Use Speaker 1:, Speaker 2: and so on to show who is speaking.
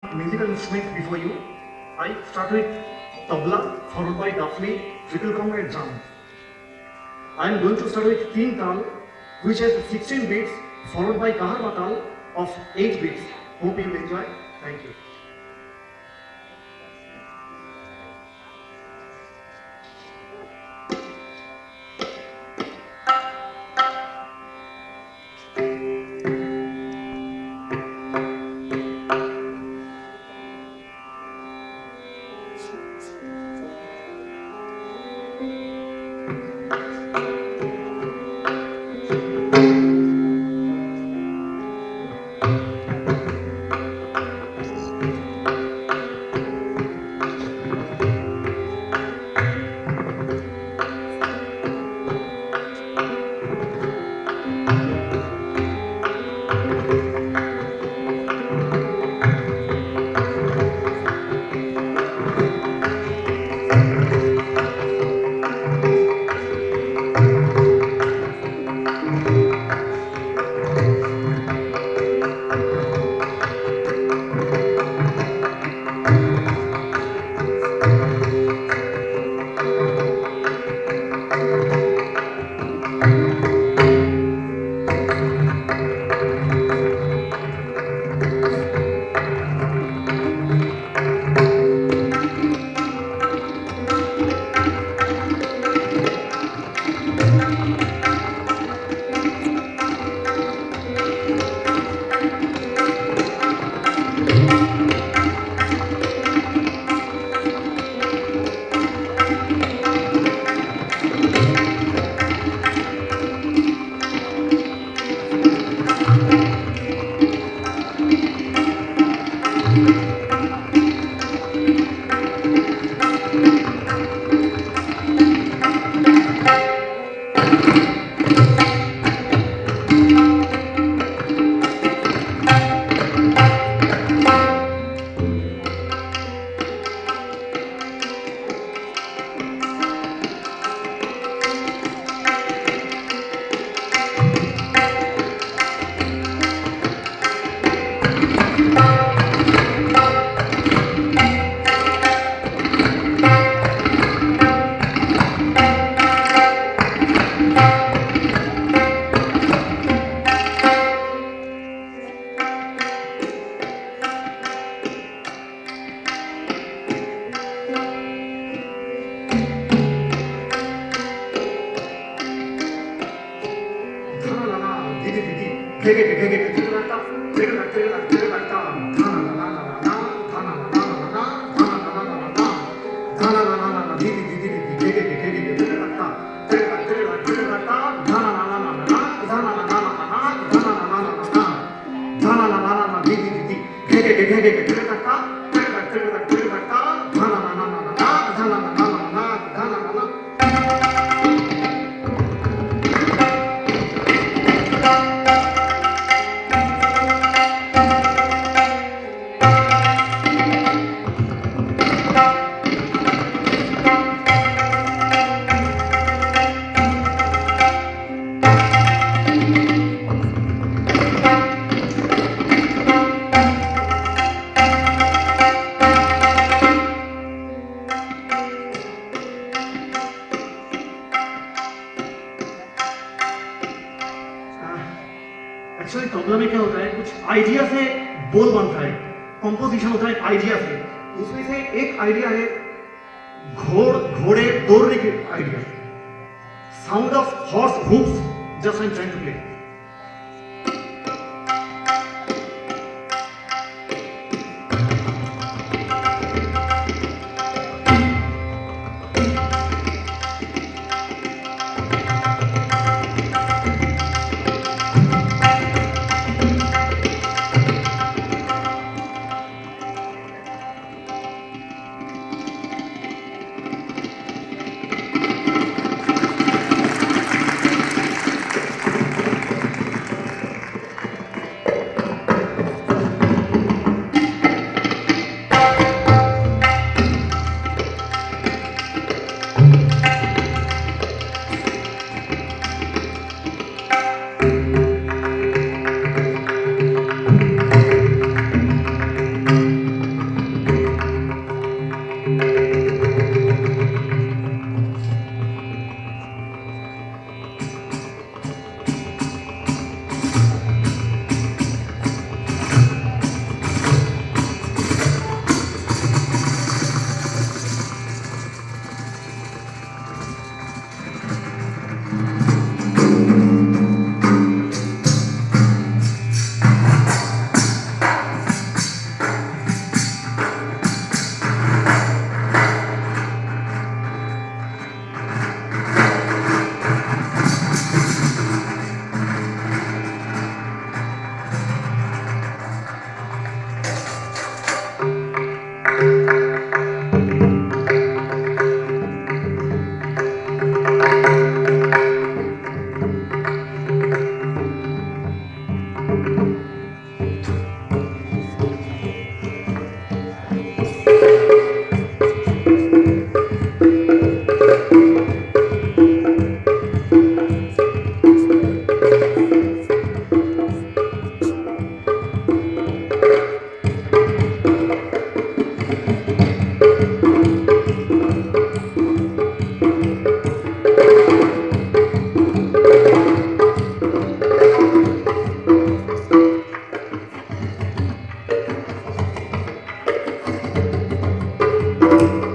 Speaker 1: musical instruments before you. I start with tabla, followed by dafli, triple gong and drum. I am going to start with teen tal, which has 16 beats, followed by kaharwa tal of 8 beats. Hope you will enjoy. Thank you. Actually tabla में क्या होता है, कुछ idea से बोल बनता है, composition होता है आइडिया से। उसमें से एक आइडिया है घोड़े दौड़ने के idea, sound of horse hooves, just I am trying to play. Thank you.